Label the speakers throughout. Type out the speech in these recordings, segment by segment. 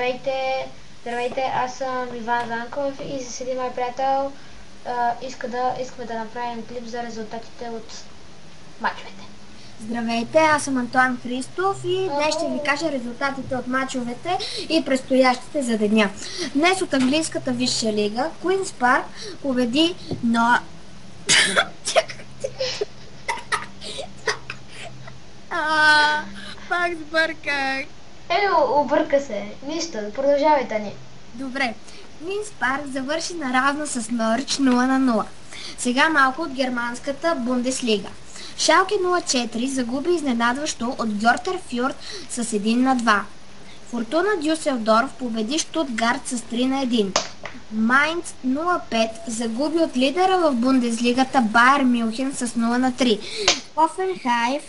Speaker 1: Здравейте, здравейте, аз съм Иван Занков и с един мой приятел искаме да направим клип за резултатите от мачовете.
Speaker 2: Здравейте, аз съм Антоан Христов и днес ще ви кажа резултатите от мачовете и предстоящите за деня. Днес от английската висша лига Queen's Park победи А, пак сбърках.
Speaker 1: Обърка се. Нищо, продължавайте ни.
Speaker 2: Добре. Queen's Park завърши наравно с Норич 0-0. Сега малко от германската Бундеслига. Шалке 04 загуби изненадващо от Гьортер Фюрт с 1-2. Фортуна Дюселдорф победи Штутгарт с 3-1. Майнц 05 загуби от лидера в Бундеслигата Байер Мюнхен с 0-3. Хофенхайм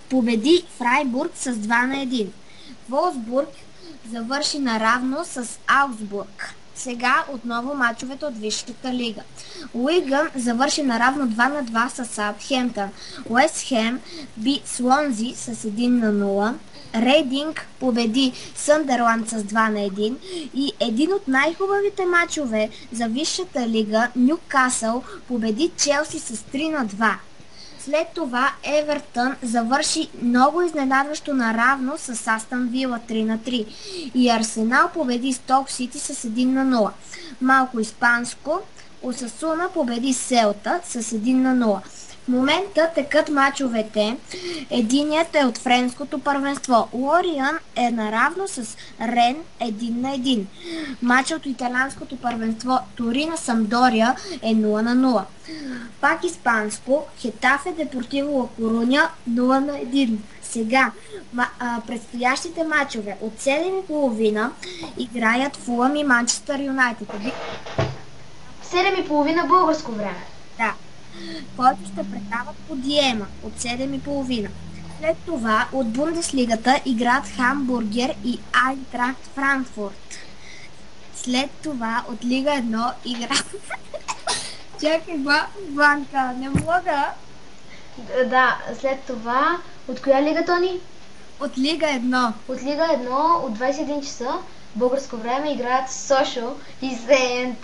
Speaker 2: победи Фрайбург с 2-1. Волсбург завърши наравно с Аугсбург. Сега отново мачовете от Висшата лига. Уигън завърши наравно 2-2 с Саутхемптън. Уест Хем би Слонзи с 1-0. Рейдинг победи Съндърланд с 2-1 и един от най-хубавите мачове за Висшата лига, Нюкасъл, победи Челси с 3-2. След това Евертън завърши много изненадващо наравно с Астън Вила 3-3 и Арсенал победи Сток Сити с 1-0. Малко испанско, Осасуна победи Селта с 1-0. В момента текат мачовете. Единият е от френското първенство. Лориан е наравно с Рен 1-1. Мачът от италианското първенство Торина Самдория е 0-0. Пак испанско, Хетафе Депортиво Ла Коруня 0-1. Сега, предстоящите мачове от 7:30 играят Фулъм и Манчестър Юнайтед.
Speaker 1: 7:30 българско време.
Speaker 2: Да, който ще предават по Диема от 7:30. След това от Бундеслигата играят Хамбургер и Айнтрахт Франкфурт. След това от Лига 1 играят... Чакай, Банка, не мога.
Speaker 1: Да, след това от коя лига, Тони?
Speaker 2: От Лига 1.
Speaker 1: От Лига 1 от 21 часа българско време играят Сошо и Сент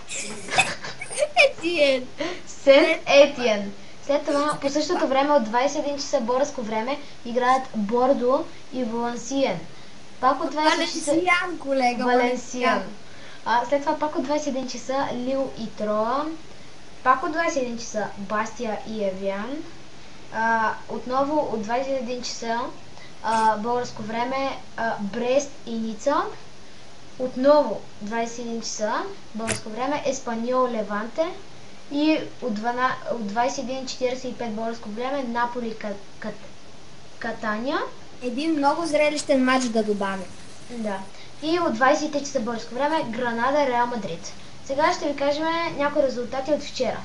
Speaker 1: Етиен. След това по същото време от 21 часа българско време играят Бордо и Валансиен. Пак от 20 часа...
Speaker 2: Валенсиан, колега.
Speaker 1: Валенсиан. След това пак от 21 часа Лил и Троа. Пак от 21 часа Бастия и Евян. Отново от 21 часа българско време Брест и Ница. Отново 21 часа българско време Еспаньол Леванте. И от 21:45 българско време Наполи Катания.
Speaker 2: Един много зрелищен матч да добавя.
Speaker 1: Да. И от 20 часа българско време Гранада Реал Мадрид. Сега ще ви кажем някои резултати от вчера.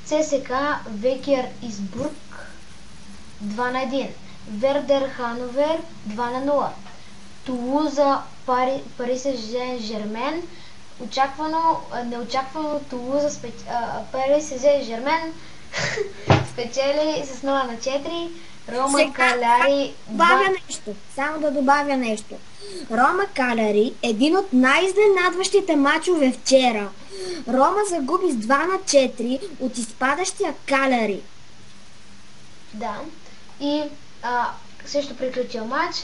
Speaker 1: ЦСКА Векер Избург 2-1. Вердер Хановер 2-0. Тулуза Пари Сен Жермен. Неочаквано Тулуза Пари Сен Жермен спечели с 0-4. Рома Каляри...
Speaker 2: Само да добавя нещо. Рома Каляри, един от най-изненадващите мачове вчера. Рома загуби с 2-4 от изпадащия Каляри.
Speaker 1: Да. И също приключил матч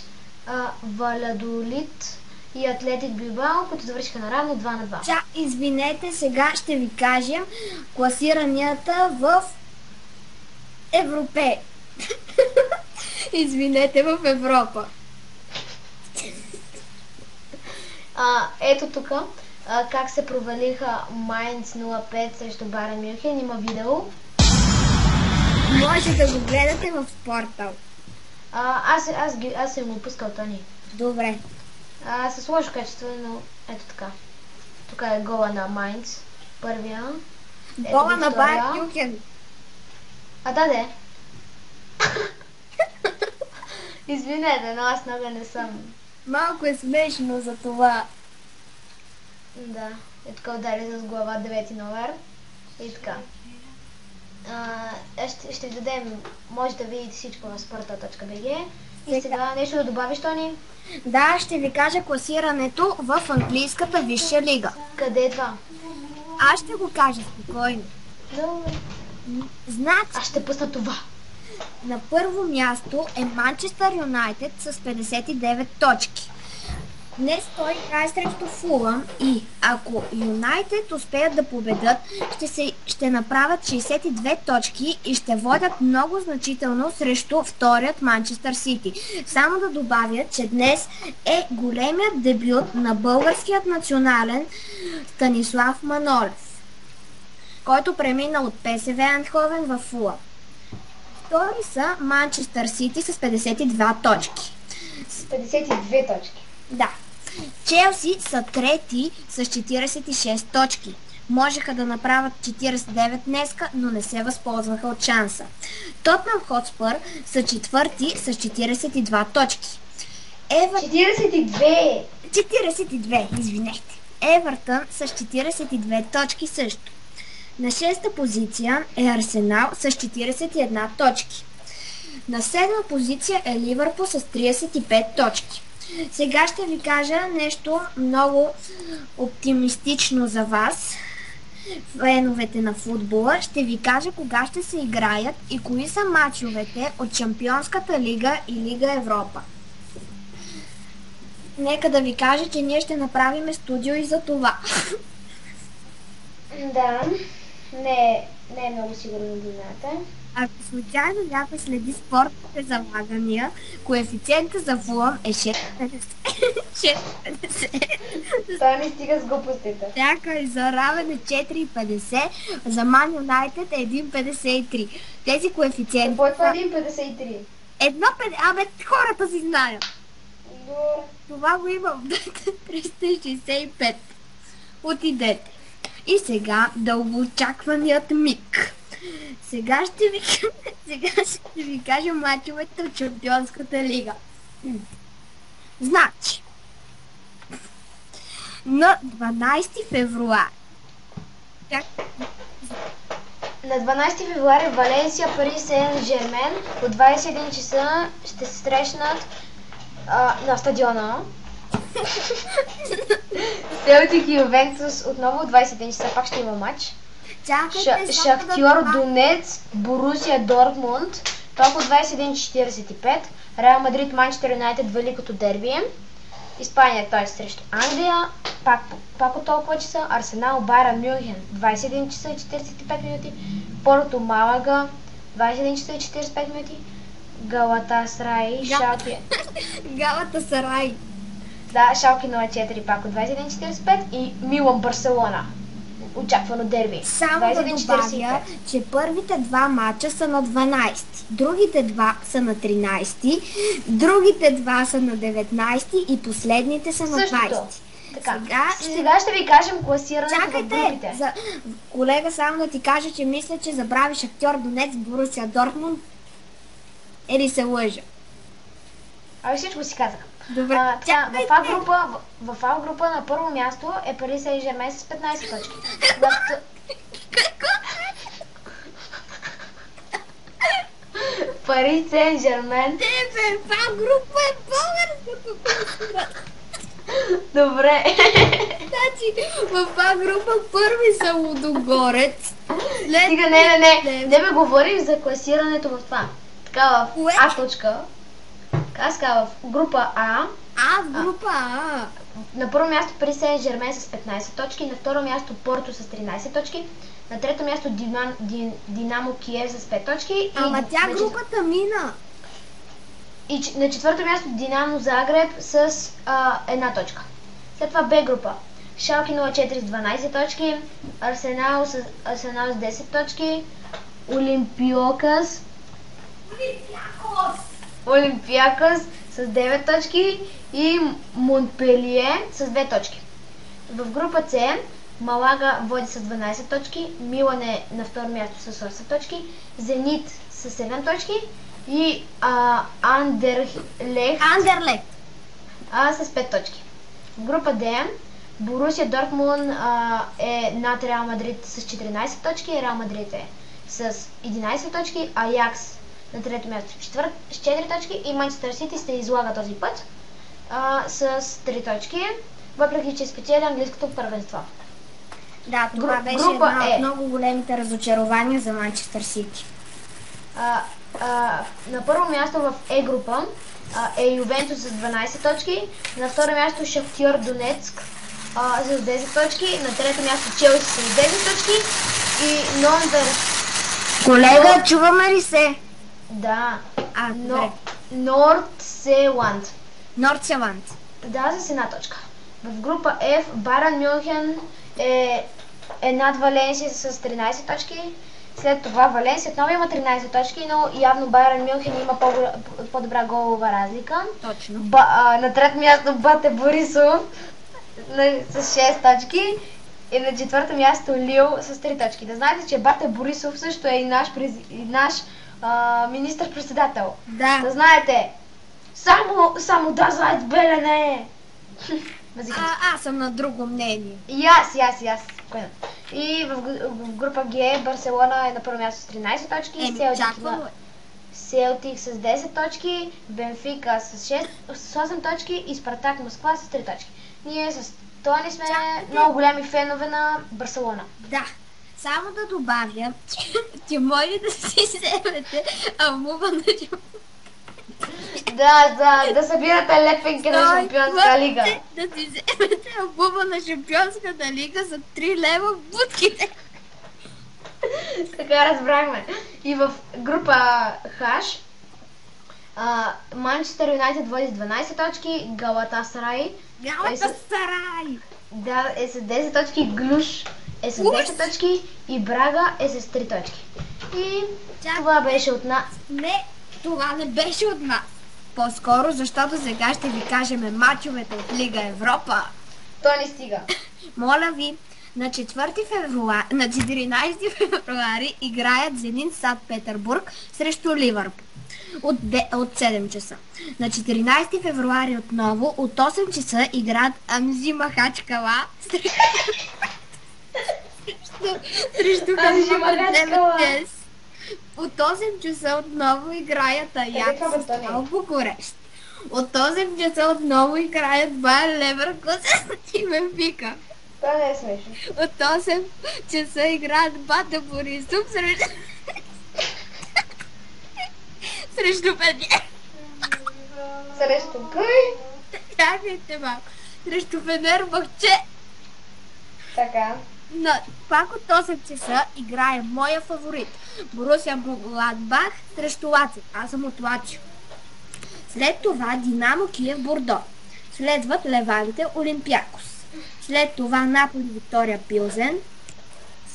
Speaker 1: Валядолид и Атлетик Билбао, които завършиха наравно 2-2.
Speaker 2: Извинете, сега ще ви кажем класиранията в Извинете, в Европа.
Speaker 1: Ето тук как се провалиха Майнц 05 срещу Байер Мюнхен. Има видео.
Speaker 2: Може да го гледате в Спортал.
Speaker 1: Аз съм го пускал, Тони.
Speaker 2: Добре.
Speaker 1: С лошо качество, но ето така. Тук е гола на Майнц. Първия.
Speaker 2: Гола на Байер Мюнхен.
Speaker 1: Да. Извинете, но аз много не съм.
Speaker 2: Малко е смешно за това.
Speaker 1: Да, е така удари с глава 9 номер. И така. Ще ви дадем, може да видите всичко на sporta.bg. И сега нещо да добавиш, Тони?
Speaker 2: Да, ще ви кажа класирането в английската висша лига.
Speaker 1: Къде е това?
Speaker 2: Аз ще го кажа спокойно.
Speaker 1: Добре.
Speaker 2: Значи,
Speaker 1: Аз ще пусна това.
Speaker 2: на първо място е Манчестър Юнайтед с 59 точки. Днес той играе срещу Фулъм и ако Юнайтед успеят да победят, ще направят 62 точки и ще водят много значително срещу вторият Манчестър Сити. Само да добавя, че днес е големият дебют на българският национален Станислав Манолев, който премина от ПСВ Айндховен в Фулъм. Втори са Манчестър Сити с 52 точки.
Speaker 1: С 52 точки.
Speaker 2: Да. Челси са трети с 46 точки. Можеха да направят 49 днеска, но не се възползваха от шанса. Тотнъм Хотспър са четвърти с 42 точки. 42, извинете. Евертън с 42 точки също. На шеста позиция е Арсенал с 41 точки. На седма позиция е Ливърпул с 35 точки. Сега ще ви кажа нещо много оптимистично за вас, феновете на футбола. Ще ви кажа кога ще се играят и кои са мачовете от Шампионската лига и Лига Европа. Нека да ви кажа, че ние ще направим студио и за това.
Speaker 1: Да, не е много сигурно да знаете.
Speaker 2: Ако случайно някой следи спортните залагания, коефициента за Фулъм е 6,50. 6,50.
Speaker 1: Това ми стига с глупостите.
Speaker 2: Всяка за равен е 4,50, за Ман Юнайтед е 1,53. Тези коефициенти...
Speaker 1: Какво е това 1,53?
Speaker 2: 1,50... Абе, хората си знаят.
Speaker 1: Добре.
Speaker 2: Това го има в 365. Отидете. И сега дългоочакваният миг. Сега ще ви кажа мачовете от Шампионската лига. Значи, на 12 февруари
Speaker 1: На 12 февруари Валенсия, Пари Сен Жермен от 21 часа ще се срещнат на стадиона. Селтик и Ювентус отново от 21 часа пак ще има матч. Шахтьор Донец, Борусия Дортмунд, пак от 21:45. Реал Мадрид, Манчестър Юнайтед, великото дерби. Испания, т.е. срещу Англия, пак от толкова часа. Арсенал, Байерн Мюнхен, 21 часа и 45 минути. Порто, Малага, 21 часа и 45 минути. Галатасарай, Шалке.
Speaker 2: Галатасарай.
Speaker 1: Да, Шалке 04 пак от 21:45 и Милан, Барселона. Очаквано дерби.
Speaker 2: Само да добавя, че първите два матча са на 12, другите два са на 13, другите два са на 19 и последните са на 20.
Speaker 1: Така, сега ще ви кажем класирането в групите.
Speaker 2: Колега, само да ти кажа, че мисля, че забрави Шахтьор Донец, Борусия Дортмунд. Или се лъжа?
Speaker 1: Ами всичко си казах.
Speaker 2: Добре.
Speaker 1: В А група на първо място е Пари Сен Жермен с 15 точки. Пари Сен Жермен.
Speaker 2: В А група е българската.
Speaker 1: Добре.
Speaker 2: Значи, в А група първи са Лудогорец.
Speaker 1: Стига, не бе говорим за класирането в това. Така в А точка. Аз казвам в група А.
Speaker 2: В група А.
Speaker 1: На първо място Пари Сен Жермен с 15 точки, на второ място Порто с 13 точки, на трето място Динамо Киев с 5 точки.
Speaker 2: Ама тя групата мина.
Speaker 1: И на четвърто място Динамо Загреб с 1 точка. След това Б група. Шалке 04 с 12 точки, Арсенал с 10 точки, Олимпиакос с 9 точки и Монпелие с 2 точки. В група С Малага води с 12 точки, Милан е на второ място с 8 точки, Зенит с 7 точки и Андерлехт с 5 точки. В група Д Борусия Дортмунд е над Реал Мадрид с 14 точки, Реал Мадрид е с 11 точки, Аякс на трето място с 4 точки и Манчестър Сити се излага този път с 3 точки, въпреки че спечели английското първенство.
Speaker 2: Да, това беше една от много големите разочарования за Манчестър Сити.
Speaker 1: На първо място в Е група е Ювентус с 12 точки, на второ място Шахтьор Донецк с 10 точки, на трето място Челси с 10 точки и Нордър.
Speaker 2: Колега, чуваме ли се?
Speaker 1: Да.
Speaker 2: Добре.
Speaker 1: Нордселанд.
Speaker 2: Нордселанд.
Speaker 1: Да, с една точка. В група F Байерн Мюнхен е над Валенсия с 13 точки. След това Валенсия отново има 13 точки, но явно Байерн Мюнхен има по-добра голова разлика.
Speaker 2: Точно.
Speaker 1: На трето място Бате Борисов с 6 точки и на четвърто място Лил с 3 точки. Да знаете, че Бате Борисов също е и наш министър-председател.
Speaker 2: Да.
Speaker 1: Да знаете, само да знаете Белене.
Speaker 2: Аз съм на друго мнение.
Speaker 1: И аз. И в група Г Барселона е на първо място с 13 точки, Селтик с 10 точки, Бенфика с 8 точки и Спартак Москва с 3 точки. Ние с Тони сме много голями фенове на Барселона.
Speaker 2: Да. Само да добавя, че може да си вземете албума на
Speaker 1: да събирате лепенки на Шампионска лига.
Speaker 2: Да си вземете албума на Шампионската лига за 3 лева в будките.
Speaker 1: Така разбрахме. И в група H Манчестър Юнайтед води с 12 точки, Галатасарай да, е с 10 точки, Глуш е с 10 точки и Брага е с 3 точки. И това беше от нас.
Speaker 2: Не, това не беше от нас. По-скоро, защото сега ще ви кажем мачовете от Лига Европа.
Speaker 1: То не стига.
Speaker 2: Моля ви, на 14 февруари играят Зенит Санкт Петербург срещу Ливърпул от 7 часа. На 14 февруари отново от 8 часа играят Амзи Махачкала срещу Ханза. От 8 часа отново играят Аякс с Букурещ. От 8 часа отново играят Байер Леверкузен и Бенфика.
Speaker 1: Това не е смешно.
Speaker 2: От 8 часа играят Бате Борисов срещу Фенер.
Speaker 1: Срещу кой?
Speaker 2: Чакайте малко. Срещу Фенер Бахче.
Speaker 1: Така.
Speaker 2: Но пак от 8 часа играе моя фаворит. Борусия Мönchengladbach срещу Лацио. Аз съм от Лацио. След това Динамо Киев Бордо. Следват Леванте Олимпиакос. След това Наполи Виктория Пилзен.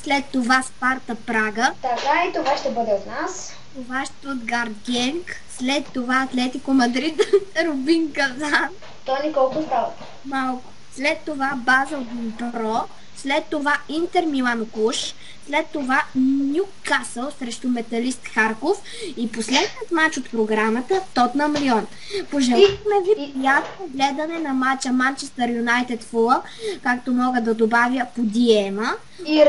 Speaker 2: След това Спарта Прага.
Speaker 1: Така и това ще бъде от нас.
Speaker 2: Това Штутгарт Генк. След това Атлетико Мадрид Рубин Казан.
Speaker 1: Тони, колко става?
Speaker 2: Малко. След това Базел Днипро. След това Интер Милан Клуж, след това Нюкасъл срещу Металист Харков и последният матч от програмата Тотнам Лион. Пожелахме ви приятно гледане на матча Манчестър Юнайтед Фула, както мога да добавя по Диема.
Speaker 1: И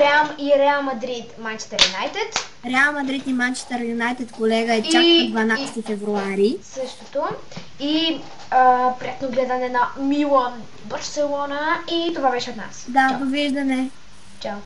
Speaker 1: Реал Мадрид Манчестър Юнайтед.
Speaker 2: Реал Мадрид и Манчестър Юнайтед, колега, е чак на 12 февруари.
Speaker 1: Същото. И приятно гледане на Милан Барселона и това беше от нас.
Speaker 2: Да, довиждане.
Speaker 1: Чао.